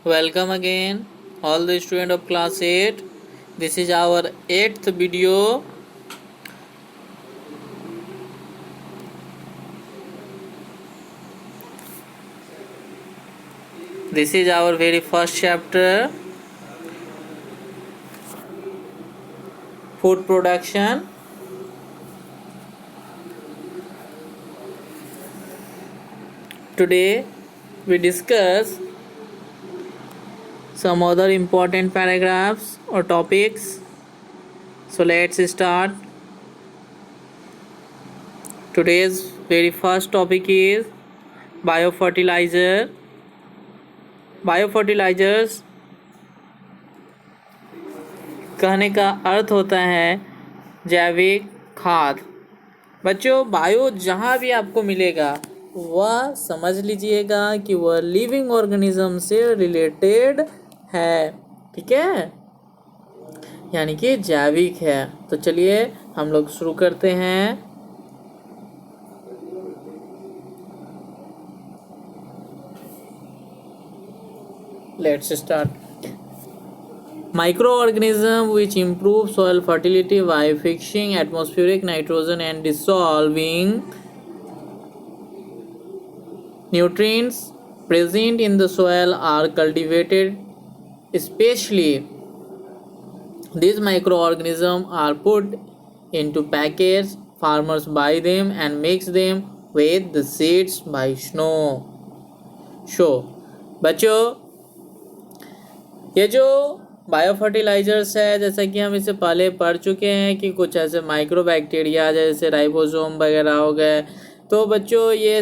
Welcome again, all the student of class 8. This is our 8th video. This is our very first chapter, food production. Today we discuss some other important paragraphs or topics. So let's start. Today's very first topic is biofertilizer. Biofertilisers कहने का अर्थ होता है जैविक खाद। बच्चों, bio जहाँ भी आपको मिलेगा वह समझ लीजिएगा कि वह लिविंग ऑर्गेनिज्म से रिलेटेड है, ठीक है, यानी कि जैविक है। तो चलिए हम लोग शुरू करते हैं। Let's start. Microorganisms which improve soil fertility by fixing atmospheric nitrogen and dissolving nutrients present in the soil are cultivated. Especially, these microorganisms are put into packets. Farmers buy them and mix them with the seeds by snow. बच्चों, ये जो biofertilisers है, जैसा कि हम इसे पहले पढ़ चुके हैं कि कुछ ऐसे माइक्रो बैक्टीरिया जैसे राइबोसोम वगैरह हो गए। तो बच्चों, ये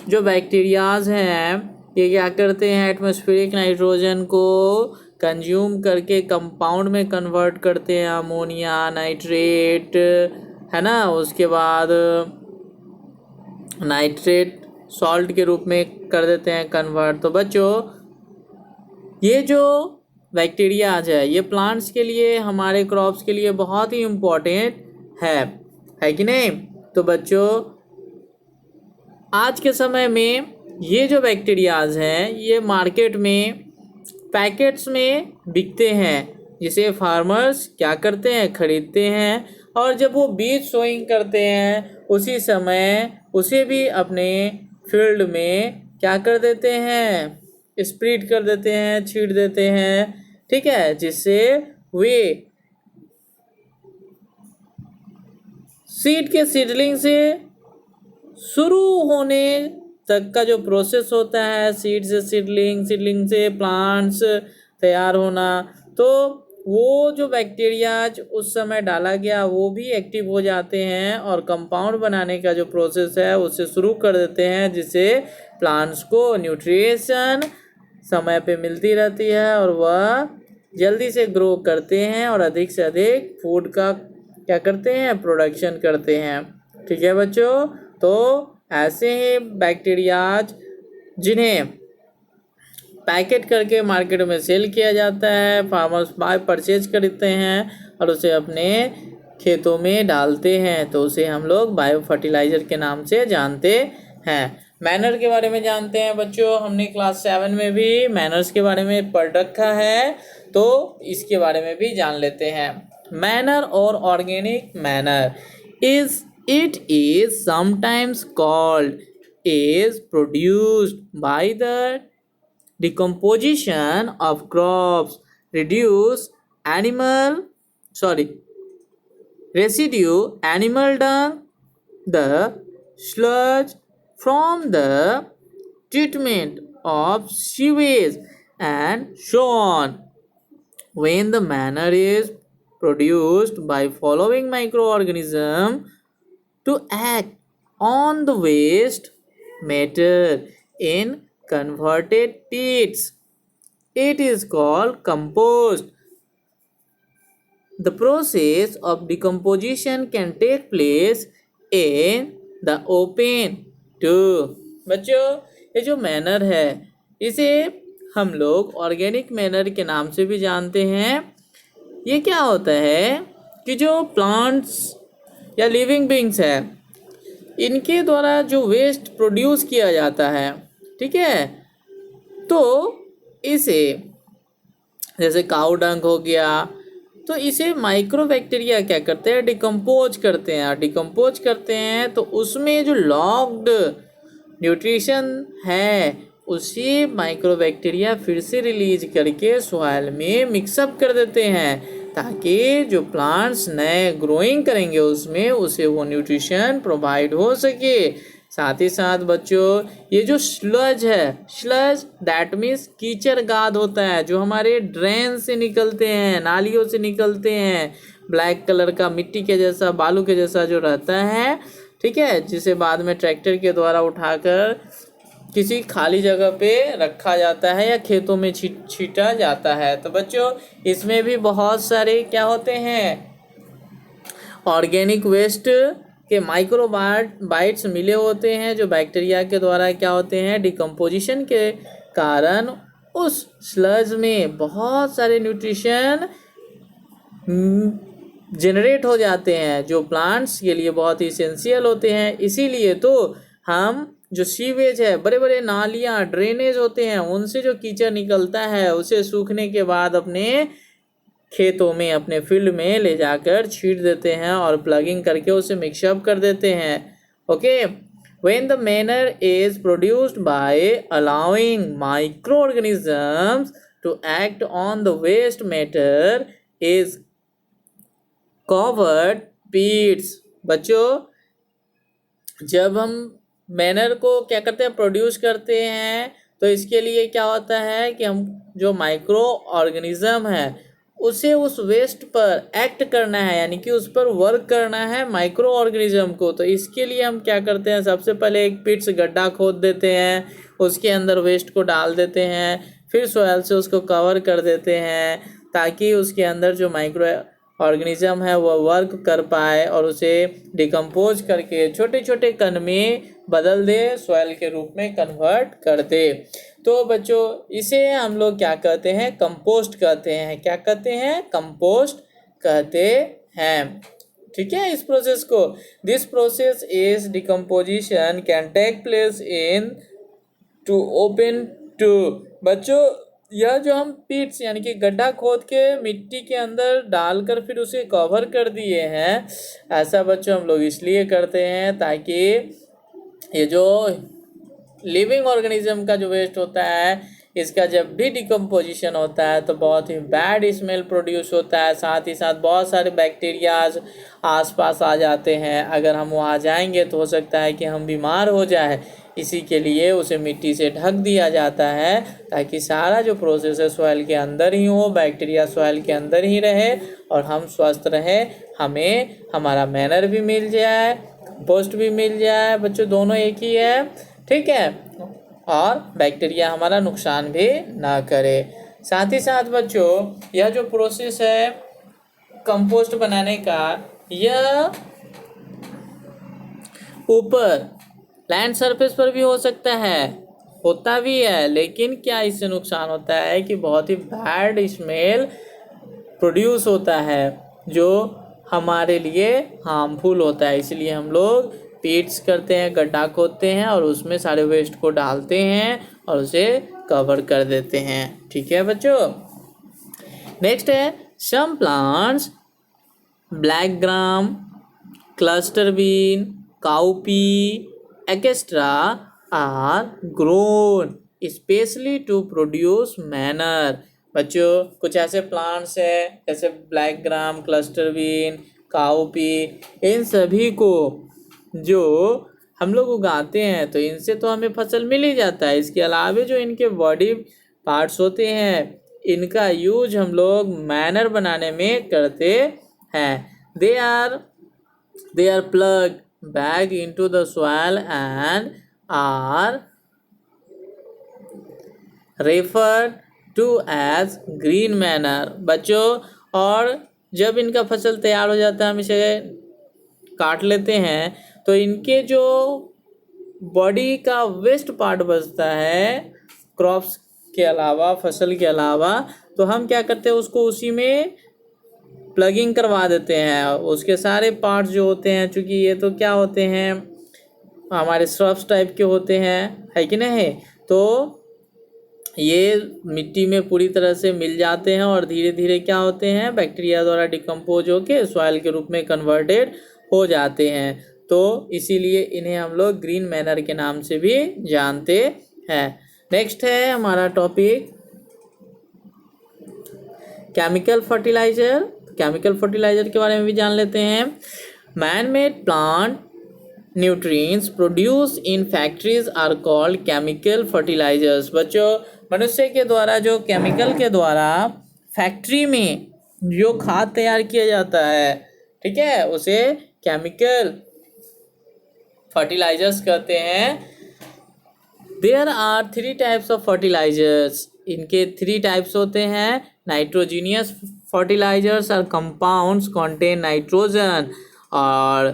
जो बैक्टीरियाज हैं ये क्या करते हैं, एटमॉस्फेरिक नाइट्रोजन को कंज्यूम करके कंपाउंड में कन्वर्ट करते हैं, अमोनिया नाइट्रेट, है ना, उसके बाद नाइट्रेट सॉल्ट के रूप में कर देते हैं कन्वर्ट। तो बच्चों, ये जो बैक्टीरियाज है ये प्लांट्स के लिए, हमारे क्रॉप्स के लिए बहुत ही इम्पोर्टेंट है कि नहीं। तो बच्चों, आज के समय में ये जो बैक्टीरियाज हैं ये मार्केट में पैकेट्स में बिकते हैं, जिसे फार्मर्स क्या करते हैं, खरीदते हैं, और जब वो बीज सोइंग करते हैं उसी समय उसे भी अपने फील्ड में क्या कर देते हैं, स्प्रेड कर देते हैं, छींट देते हैं, ठीक है, जिससे वे सीड के सीडलिंग से शुरू होने तक का जो प्रोसेस होता है, सीड से सीडलिंग, सीडलिंग से प्लांट्स तैयार होना, तो वो जो बैक्टीरियाज उस समय डाला गया वो भी एक्टिव हो जाते हैं और कंपाउंड बनाने का जो प्रोसेस है उसे शुरू कर देते हैं, जिससे प्लांट्स को न्यूट्रिशन समय पे मिलती रहती है और वह जल्दी से ग्रो करते हैं और अधिक से अधिक फूड का क्या करते हैं, प्रोडक्शन करते हैं, ठीक है बच्चों। तो ऐसे ही बैक्टीरियाज जिन्हें पैकेट करके मार्केट में सेल किया जाता है, फार्मर्स परचेज करते हैं और उसे अपने खेतों में डालते हैं, तो उसे हम लोग बायो फर्टिलाइज़र के नाम से जानते हैं। मैनर के बारे में जानते हैं बच्चों, हमने क्लास 7 में भी मैनर्स के बारे में पढ़ रखा है, तो इसके बारे में भी जान लेते हैं। मैनर और organic manner it is sometimes called is produced by the decomposition of crops, residue animal dung, the sludge from the treatment of sewage, and so on. When the manure is produced by following microorganisms to act on the waste matter in converted pits, it is called compost. The process of decomposition can take place in the open too. बच्चों, ये जो manner है इसे हम लोग organic manner के नाम से भी जानते हैं। ये क्या होता है कि जो प्लांट्स या लिविंग बींग्स है इनके द्वारा जो वेस्ट प्रोड्यूस किया जाता है, ठीक है, तो इसे जैसे काऊ डंग हो गया, तो इसे माइक्रोबैक्टीरिया क्या करते हैं, डिकम्पोज करते हैं। डिकम्पोज करते हैं तो उसमें जो लॉक्ड न्यूट्रिशन है उसी माइक्रोबैक्टीरिया फिर से रिलीज करके सॉइल में मिक्सअप कर देते हैं, ताकि जो प्लांट्स नए ग्रोइंग करेंगे उसमें उसे वो न्यूट्रिशन प्रोवाइड हो सके। साथ ही साथ बच्चों ये जो स्लज है, स्लज दैट मीन्स कीचड़ गाद होता है, जो हमारे ड्रेन से निकलते हैं, नालियों से निकलते हैं, ब्लैक कलर का मिट्टी के जैसा, बालू के जैसा जो रहता है, ठीक है, जिसे बाद में ट्रैक्टर के द्वारा उठाकर किसी खाली जगह पे रखा जाता है या खेतों में छीटा जाता है। तो बच्चों इसमें भी बहुत सारे क्या होते हैं, ऑर्गेनिक वेस्ट के माइक्रोबाइट्स मिले होते हैं, जो बैक्टीरिया के द्वारा क्या होते हैं, डिकम्पोजिशन के कारण उस स्लज में बहुत सारे न्यूट्रिशन जनरेट हो जाते हैं, जो प्लांट्स के लिए बहुत ही इसेंशियल होते हैं। इसीलिए तो हम जो सीवेज है, बड़े बड़े नालियाँ, ड्रेनेज होते हैं, उनसे जो कीचड़ निकलता है उसे सूखने के बाद अपने खेतों में, अपने फील्ड में ले जाकर छीट देते हैं और प्लगिंग करके उसे मिक्सअप कर देते हैं। Okay, when the manure is produced by allowing microorganisms to act on the waste matter is covered pits। बच्चों जब हम मैनर को क्या करते हैं, प्रोड्यूस करते हैं, तो इसके लिए क्या होता है कि हम जो माइक्रो ऑर्गेनिज्म है उसे उस वेस्ट पर एक्ट करना है, यानी कि उस पर वर्क करना है माइक्रो ऑर्गेनिज्म को। तो इसके लिए हम क्या करते हैं, सबसे पहले एक पिट्स गड्ढा खोद देते हैं, उसके अंदर वेस्ट को डाल देते हैं, फिर सॉइल से उसको कवर कर देते हैं, ताकि उसके अंदर जो माइक्रो ऑर्गेनिज्म है वह वर्क कर पाए और उसे डिकम्पोज करके छोटे छोटे कण में बदल दे, सॉइल के रूप में कन्वर्ट कर दे। तो बच्चों इसे हम लोग क्या कहते हैं, कंपोस्ट कहते हैं। क्या कहते हैं, कंपोस्ट कहते हैं। ठीक है, इस प्रोसेस को, this process is decomposition can take place in to open to. बच्चों यह जो हम पिट्स यानी कि गड्ढा खोद के मिट्टी के अंदर डालकर फिर उसे कवर कर दिए हैं, ऐसा बच्चों हम लोग इसलिए करते हैं ताकि ये जो लिविंग ऑर्गेनिज्म का जो वेस्ट होता है इसका जब भी डिकम्पोजिशन होता है तो बहुत ही बैड स्मेल प्रोड्यूस होता है। साथ ही साथ बहुत सारे बैक्टीरियाज आसपास आ जाते हैं, अगर हम वहाँ जाएंगे तो हो सकता है कि हम बीमार हो जाए। इसी के लिए उसे मिट्टी से ढक दिया जाता है ताकि सारा जो प्रोसेस है सॉइल के अंदर ही हो, बैक्टीरिया सॉइल के अंदर ही रहे और हम स्वस्थ रहें, हमें हमारा मैनर भी मिल जाए, कंपोस्ट भी मिल जाए। बच्चों दोनों एक ही है, ठीक है, और बैक्टीरिया हमारा नुकसान भी ना करे। साथ ही साथ बच्चों यह जो प्रोसेस है कंपोस्ट बनाने का, यह ऊपर लैंड सरफेस पर भी हो सकता है, होता भी है, लेकिन क्या इससे नुकसान होता है कि बहुत ही बैड स्मेल प्रोड्यूस होता है जो हमारे लिए हार्मफुल होता है। इसलिए हम लोग पिट्स करते हैं, गड्ढा खोदते हैं और उसमें सारे वेस्ट को डालते हैं और उसे कवर कर देते हैं। ठीक है बच्चों, नेक्स्ट है some plants, black gram, cluster bean, cowpea extra are grown especially to produce manure. बच्चों कुछ ऐसे प्लांट्स हैं जैसे black gram, cluster bean, cowpea, इन सभी को जो हम लोग उगाते हैं तो इनसे तो हमें फसल मिल ही जाता है। इसके अलावा जो इनके बॉडी पार्ट्स होते हैं इनका यूज हम लोग मैनर बनाने में करते हैं। They are plug back into the soil and are referred to as green manure. बच्चों और जब इनका फसल तैयार हो जाता है हम इसे काट लेते हैं तो इनके जो बॉडी का वेस्ट पार्ट बचता है क्रॉप्स के अलावा, फसल के अलावा, तो हम क्या करते हैं उसको उसी में प्लगिंग करवा देते हैं। उसके सारे पार्ट्स जो होते हैं, चूँकि ये तो क्या होते हैं हमारे श्रब्स टाइप के होते हैं, है कि नहीं, तो ये मिट्टी में पूरी तरह से मिल जाते हैं और धीरे धीरे क्या होते हैं, बैक्टीरिया द्वारा डिकम्पोज होके सॉइल के रूप में कन्वर्टेड हो जाते हैं। तो इसीलिए इन्हें हम लोग ग्रीन मैनर के नाम से भी जानते हैं। नेक्स्ट है हमारा topic chemical fertiliser. Chemical fertiliser के बारे में भी जान लेते हैं। Man made plant nutrients produce in factories are called chemical fertilisers. बच्चों, मनुष्य के द्वारा जो केमिकल के द्वारा फैक्ट्री में जो खाद तैयार किया जाता है, ठीक है, उसे केमिकल फर्टिलाइजर्स कहते हैं। There are 3 types of fertilisers. इनके 3 टाइप्स होते हैं। Nitrogenous fertilisers are compounds contain nitrogen. और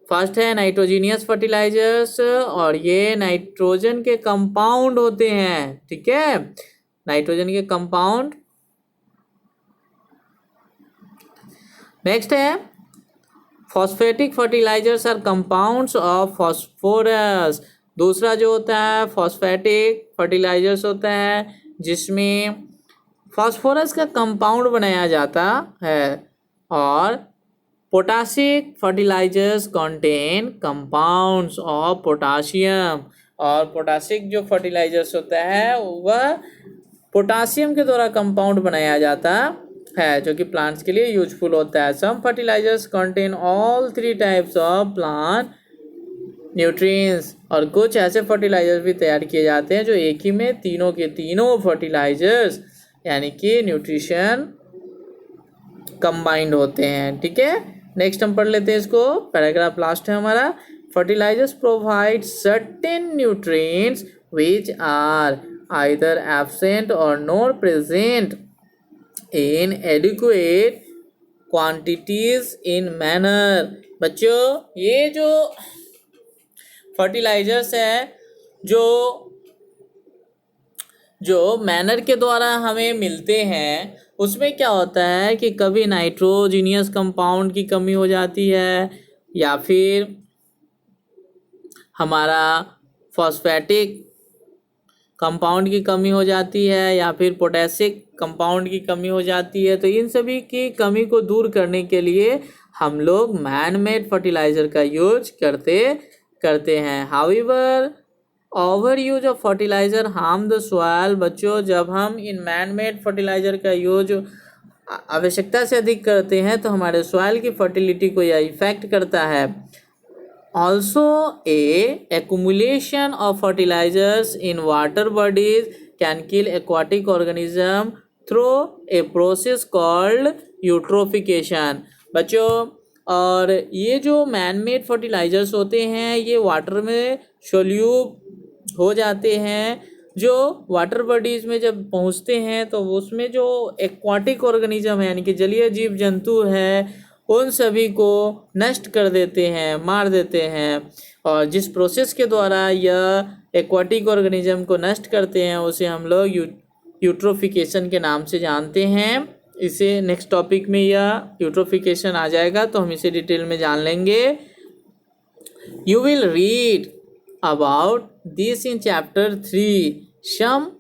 फर्स्ट है नाइट्रोजीनियस फर्टिलाइजर्स, और ये नाइट्रोजन के कंपाउंड होते हैं, ठीक है, नाइट्रोजन के कंपाउंड। नेक्स्ट है phosphatic fertilisers are compounds of phosphorus. दूसरा जो होता है फॉस्फेटिक फर्टिलाइजर्स होता है जिसमें फॉस्फोरस का कंपाउंड बनाया जाता है। और potassic fertilisers contain compounds of potassium. और पोटासिक जो फर्टिलाइजर्स होता है वह पोटासियम के द्वारा कंपाउंड बनाया जाता है, जो कि प्लांट्स के लिए यूजफुल होता है। Some fertilizers contain all 3 types of plant nutrients. और कुछ ऐसे फर्टिलाइजर्स भी तैयार किए जाते हैं जो एक ही में तीनों के तीनों फर्टिलाइजर्स यानी कि न्यूट्रिशन कंबाइंड होते हैं, ठीक है। नेक्स्ट हम पढ़ लेते हैं इसको, पैराग्राफ लास्ट है हमारा। Fertilizers provide certain nutrients which are either absent और not present in adequate quantities in manner। बच्चों, ये जो फर्टिलाइजर्स है जो मैनर के द्वारा हमें मिलते हैं, उसमें क्या होता है कि कभी नाइट्रोजीनियस कंपाउंड की कमी हो जाती है, या फिर हमारा फॉस्फेटिक कंपाउंड की कमी हो जाती है, या फिर पोटेशिक कंपाउंड की कमी हो जाती है। तो इन सभी की कमी को दूर करने के लिए हम लोग मैन मेड फर्टिलाइज़र का यूज करते हैं। However over use of fertiliser harm the soil. बच्चों, जब हम इन मैन मेड फर्टिलाइज़र का यूज आवश्यकता से अधिक करते हैं तो हमारे सॉइल की फर्टिलिटी को यह इफेक्ट करता है। Also, accumulation of fertilizers in water bodies can kill aquatic organism through a process called eutrophication। बच्चों, और ये जो मैन मेड फर्टिलाइजर्स होते हैं ये वाटर में सोल्यूब हो जाते हैं। जो वाटर बॉडीज़ में जब पहुंचते हैं तो उसमें जो एक्वाटिक ऑर्गेनिज्म है यानी कि जलीय जीव जंतु है उन सभी को नष्ट कर देते हैं, मार देते हैं। और जिस प्रोसेस के द्वारा यह एक्वाटिक ऑर्गेनिज्म को नष्ट करते हैं उसे हम लोग यूट्रोफिकेशन के नाम से जानते हैं। इसे नेक्स्ट टॉपिक में यह यूट्रोफिकेशन आ जाएगा तो हम इसे डिटेल में जान लेंगे। You will read about this in chapter 3। Some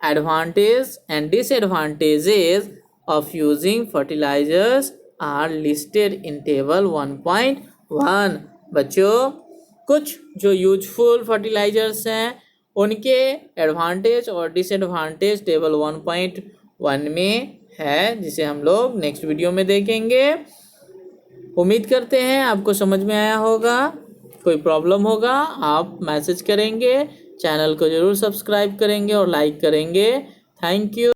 advantage and disadvantages of using fertilisers are listed in table 1.1। बच्चों, कुछ जो यूजफुल फर्टिलाइजर्स हैं उनके एडवांटेज और डिसएडवांटेज टेबल 1.1 में है, जिसे हम लोग नेक्स्ट वीडियो में देखेंगे। उम्मीद करते हैं आपको समझ में आया होगा। कोई प्रॉब्लम होगा आप मैसेज करेंगे, चैनल को ज़रूर सब्सक्राइब करेंगे और लाइक करेंगे। Thank you.